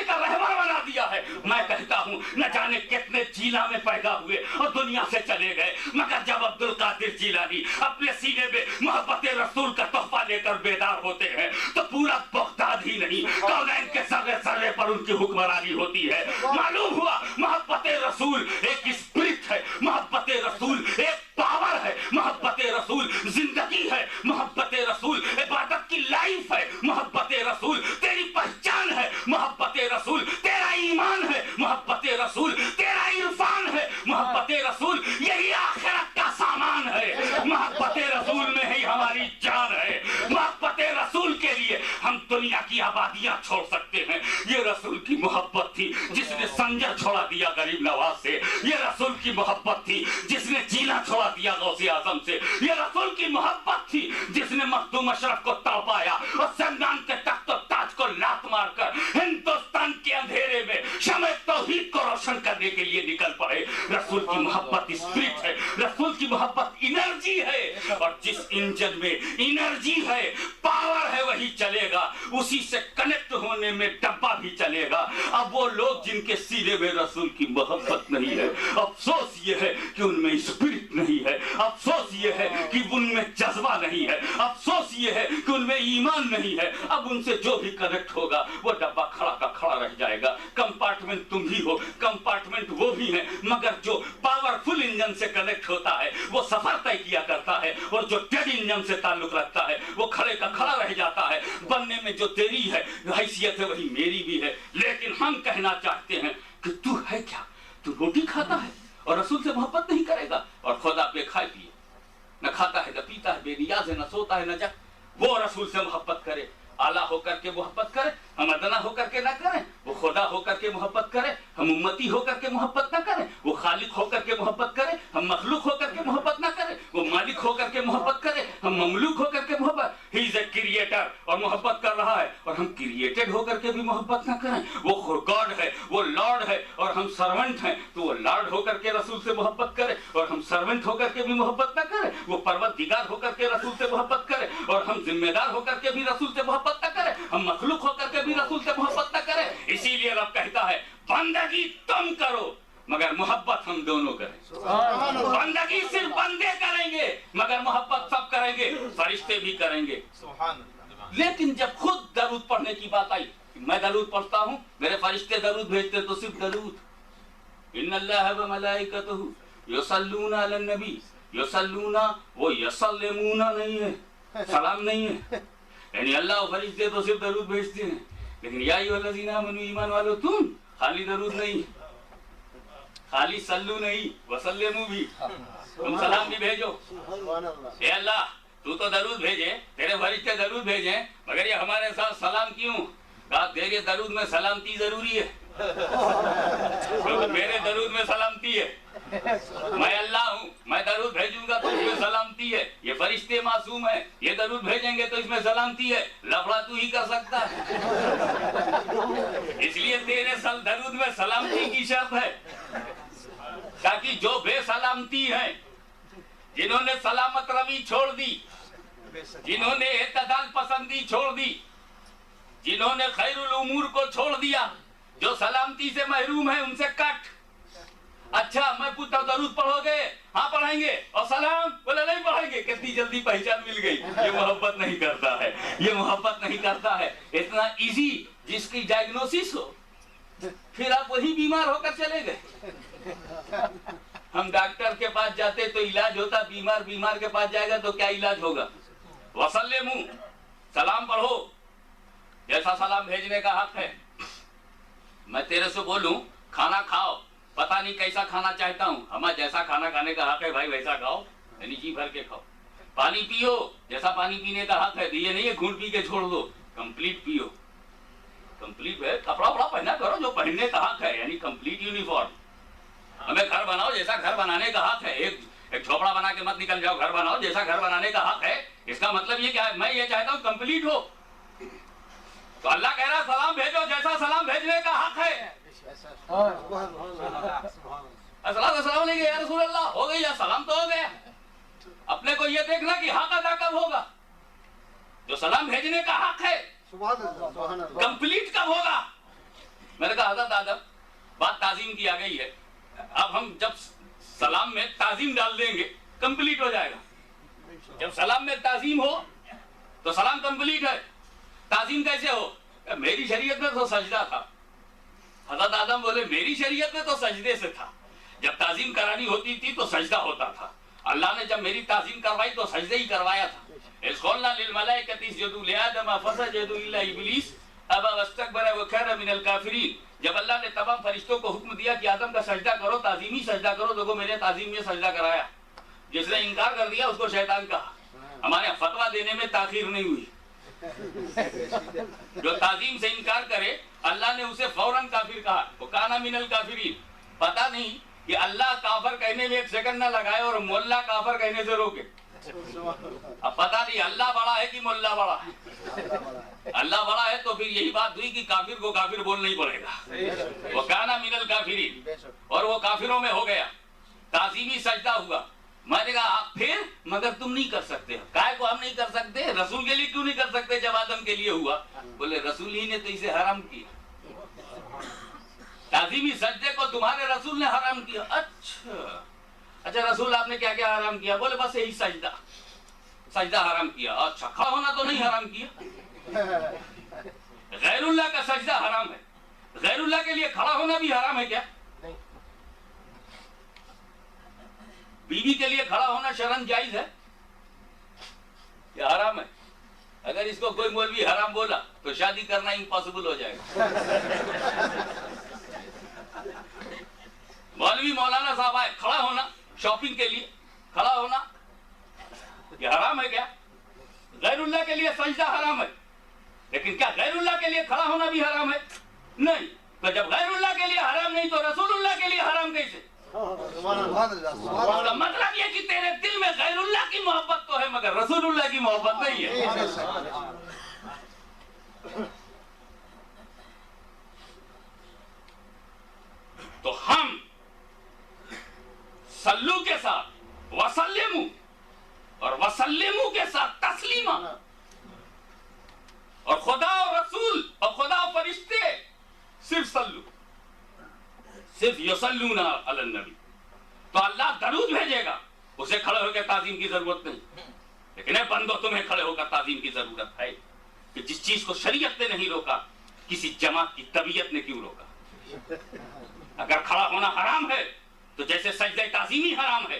का रहबर बना दिया है। मैं कहता हूं न जाने कितने जिला में पैदा हुए और दुनिया से चले गए, मगर जब अब्दुल कादिर जिलानी अपने सीने में मोहब्बत रसूल का तोहफा लेकर बेदार होते हैं तो पूरा बगदाद ही नहीं, कौनैन के सर्रे सर्रे पर उनकी हुक्मरानी होती है। मालूम हुआ मोहब्बत रसूल एक स्पिरिट है, मोहब्बत रसूल एक पावर है, मोहब्बत रसूल जिंदगी है, मोहब्बत रसूल इबादत की लाइफ है, मोहब्बत रसूल तेरी पहचान है, मोहब्बत रसूल तेरा ईमान है, मोहब्बत रसूल तेरा इरफान है, मोहब्बत रसूल यही आखिरत का सामान है। मोहब्बत रसूल में ही हमारी जान है। मोहब्बत रसूल के लिए हम दुनिया की आबादियां छोड़ सकते हैं। ये रसूल की मोहब्बत थी जिसने संजर छोड़ा दिया गरीब नवाज से। ये रसूल की मोहब्बत थी जिसने जीना छोड़ा दिया गौसे आजम से। ये रसूल की मोहब्बत थी जिसने मखदूम अशरफ को तड़पाया और सलमान के तख्त ताज को लात मारकर हिंदुस्तान के अंधेरे में शमे तौहीद को रोशन करने के लिए निकल पड़े। रसूल की मोहब्बत स्पिरिट है, रसूल की मोहब्बत एनर्जी है, और जिस इंजन में एनर्जी है, पावर है, वही चलेगा। उसी से कनेक्ट होने में डब्बा भी चलेगा। अब वो लोग जिनके सीने में रसूल की मोहब्बत नहीं है, अफसोस ये है कि उनमें स्पिरिट नहीं है, अफसोस ये है कि उनमें जज्बा नहीं है, अफसोस ये है कि उनमें ईमान नहीं है। अब उनसे जो भी कनेक्ट होगा वो डब्बा खड़ा का खड़ा रह जाएगा। कंपार्टमेंट तुम भी हो, कंपार्टमेंट वो भी है, मगर जो पावरफुल इंजन से कनेक्ट होता है वो सफर तय किया करता है, और जो डेड इंजन से ताल्लुक रखता है वो खड़े का खड़ा रह जाता है। बनने में जो तेरी है हैसियत है वही मेरी भी है। लेकिन हम कहना चाहते हैं कि तू है क्या? तू रोटी खाता है और रसूल से मोहब्बत नहीं करेगा, और खुदा पे खाए पिए, न खाता है न पीता है, बेनियाज है, न सोता है न जग। वो रसूल से मोहब्बत करे, आला होकर के मोहब्बत करे, हम अदना होकर के ना करें। वो खुदा होकर के मोहब्बत करे, हम उम्मती होकर के मोहब्बत ना करें। वो खालिक होकर के मोहब्बत करे, हम मखलूक होकर के मोहब्बत ना करें। वो मालिक होकर के मोहब्बत करे, हम ममलूक होकर के मोहब्बत। ही इज ए क्रिएटर और मोहब्बत कर रहा है, और हम क्रिएटेड होकर के भी मोहब्बत ना करें। वो गॉड है, वो लॉर्ड है, और हम सर्वेंट हैं, तो वो लॉर्ड होकर के रसूल से मोहब्बत करे, और हम सर्वेंट होकर के भी मोहब्बत ना करें। वो परवरदिगार होकर के रसूल से मोहब्बत करे, और हम जिम्मेदार होकर के भी रसूल से मोहब्बत न करें। हम मखलूक होकर के भी रसूल से मोहब्बत न करें। इसीलिए रब कहता है बंदगी तुम करो मगर मोहब्बत हम दोनों करें। बंदगी सिर्फ बंदे करेंगे मगर मोहब्बत सब करेंगे, फरिश्ते भी करेंगे। लेकिन जब खुद दरूद पढ़ने की बात आई, मैं दरूद पढ़ता हूँ, मेरे फरिश्ते दरूद भेजते तो सिर्फ दरूद। इन्नल्लाह व मलाइकतहू युसल्लूना अलन नबी, युसल्लूना वो यसल्लमूना नहीं है, सलाम नहीं है। यानी अल्लाह और फरिश्ते तो सिर्फ दरूद भेजते हैं, लेकिन या अय्युहल्लज़ीना आमनू ईमान वालो तुम खाली दरूद नहीं, खाली सल्लू नहीं, वसल्लमू भी, तुम सलाम भी भेजो। ए अल्लाह तू तो दरूद भेजे, तेरे फरिश्ते दरूद भेजे, मगर ये हमारे साथ सलाम क्यों? कहा तेरे दरूद में सलामती जरूरी है, क्योंकि मेरे दरूद में सलामती है। मैं अल्लाह हूँ, मैं दरूद भेजूंगा तो इसमें सलामती है। ये फरिश्ते मासूम है, ये दरूद भेजेंगे तो इसमें सलामती है। लफड़ा तू ही कर सकता है। इसलिए तेरे दरूद में सलामती की शर्त है, ताकि जो बेसलामती है, जिन्होंने सलामत रवी छोड़ दी, जिन्होंने एतदाल पसंदी छोड़ दी, जिन्होंने खैरुल उमूर को छोड़ दिया, जो सलामती से महरूम है, उनसे कट। अच्छा मैं पूछता हूं दरूद पढ़ोगे? हाँ पढ़ेंगे। और सलाम? बोले नहीं पढ़ेंगे। कितनी जल्दी पहचान मिल गई। ये मोहब्बत नहीं करता है, ये मोहब्बत नहीं करता है। इतना इजी जिसकी डायग्नोसिस हो, फिर आप वही बीमार होकर चले गए। हम डॉक्टर के पास जाते तो इलाज होता, बीमार के पास जाएगा तो क्या इलाज होगा? वसल्लिमु, सलाम पढ़ो, जैसा सलाम भेजने का हक है। मैं तेरे से बोलूं खाना खाओ, पता नहीं कैसा खाना चाहता हूँ, हमें जैसा खाना खाने का हक है भाई वैसा खाओ, यानी जी भर के खाओ। पानी पियो, जैसा पानी पीने का हक है, ये नहीं है घूंट पी के छोड़ दो, कंप्लीट पियो। कंप्लीट है, कपड़ा वपड़ा पहना करो जो पहनने का हक है, यानी कंप्लीट यूनिफॉर्म। हमें घर बनाओ जैसा घर बनाने का हक है, एक झोपड़ा बना के मत निकल जाओ, घर बनाओ जैसा घर बनाने का हक है। इसका मतलब ये क्या है? मैं ये चाहता हूँ कंप्लीट हो। तो अल्लाह कह रहा सलाम भेजो जैसा सलाम भेजने का हक है। अस्सलाम या रसूल अल्लाह, हो गई या सलाम तो हो गया। अपने को ये देखना कि हक अदा कब होगा। जो सलाम भेजने का हक है कंप्लीट कब होगा। मैंने कहा हज़रत आदम, बात ताजीम की आ गई है, अब हम जब सलाम में ताजीम डाल देंगे कंप्लीट हो जाएगा। जब सलाम में ताजीम हो तो सलाम कंप्लीट है। ताजीम कैसे हो? मेरी शरीयत में तो सजदा था। हज़रत आदम बोले मेरी शरीयत में तो सजदे से था। जब ताजीम करानी होती थी तो सजदा होता था। अल्लाह ने जब मेरी ताजीम करवाई तो सजदे ही करवाया था। इसक़ुलना लिल मलाइकति इसजुदू लिआदम फसजदू इल्ला इब्लीस अबा वस्तकबरा व काना मिनल काफिरीन। जब अल्लाह ने तमाम फरिश्तों को हुक्म दिया कि आदम का सजदा करो, ताजीमी सजदा करो, देखो मैंने ताजीम में सजदा कराया। जिसने इनकार कर दिया उसको शैतान कहा। हमारे फतवा देने में ताखीर नहीं हुई। जो ताजीम से इनकार करे अल्लाह ने उसे फौरन काफिर कहा, वो काना मिनल काफिरीन। पता नहीं कि अल्लाह काफिर कहने में एक सेकंड ना लगाए और मोल्ला काफिर कहने से रोके। अब पता नहीं अल्लाह बड़ा है कि मोल्ला बड़ा है। अल्लाह बड़ा है तो फिर यही बात हुई कि काफिर को काफिर बोलना ही पड़ेगा। वो काना मिनल काफिरीन, और वो काफिरों में हो गया। ताजीमी सजदा हुआ। मैंने कहा फिर मगर तुम नहीं कर सकते। काय को हम नहीं कर सकते? रसूल के लिए क्यों नहीं कर सकते जब आदम के लिए हुआ? बोले रसूल ही ने तो इसे हराम किया। ताजीमी सजदे को तुम्हारे रसूल ने हराम किया। अच्छा रसूल आपने क्या क्या हराम किया? बोले बस यही सजदा हराम किया। अच्छा खड़ा होना तो नहीं हराम किया? गैरुल्लाह का सजदा हराम है, गैरुल्लाह के लिए खड़ा होना भी हराम है क्या? बीवी के लिए खड़ा होना शरन जायज है या हराम है? अगर इसको कोई मौलवी हराम बोला तो शादी करना इम्पॉसिबल हो जाएगा। मौलवी मौलाना साहब आए, खड़ा होना शॉपिंग के लिए खड़ा होना ये हराम है क्या? गैरुल्लाह के लिए सजदा हराम है, लेकिन क्या गैरुल्लाह के लिए खड़ा होना भी हराम है? नहीं। तो जब गैरुल्लाह के लिए हराम नहीं तो रसूलुल्लाह के लिए हराम कैसे? उसका मतलब ये कि तेरे दिल में गैरुल्लाह की मोहब्बत तो है मगर रसूलुल्लाह की मोहब्बत नहीं है। तो हम सल्लू के साथ वसल्लिमु और वसल्लिमु के साथ तस्लीमा, और खुदा और रसूल और खुदा और फरिश्ते सिर्फ सल्लू, सिर्फ यसल्लूना अलन नबी। तो अल्लाह दरूद भेजेगा, उसे खड़े होकर ताजीम की जरूरत नहीं। लेकिन बंदो तुम्हें खड़े होकर ताजीम की जरूरत है कि जिस चीज को शरीयत ने नहीं रोका, किसी जमात की तबीयत ने क्यों रोका? अगर खड़ा होना हराम है तो जैसे सजदे ताजीमी हराम है,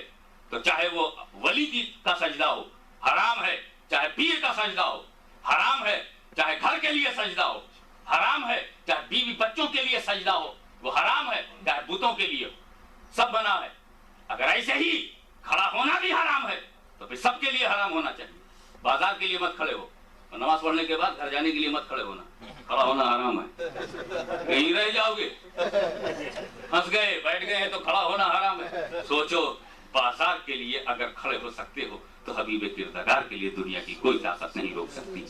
तो चाहे वो वली का सजदा हो हराम है, चाहे पीर का सजदा हो हराम है, चाहे घर के लिए सजदा हो हराम है, चाहे बीवी बच्चों के लिए सजदा हो वो हराम है, चाहे बुतों के लिए, सब बना है। अगर ऐसे ही खड़ा होना भी हराम है तो फिर सबके लिए हराम होना चाहिए। बाजार के लिए मत खड़े हो, नमाज पढ़ने के बाद घर जाने के लिए मत खड़े होना, खड़ा होना हराम है, कहीं रह जाओगे। हंस गए बैठ गए हैं तो खड़ा होना हराम है। सोचो बाजार के लिए अगर खड़े हो सकते हो तो हबीब किरदार के लिए दुनिया की कोई ताकत नहीं रोक सकती।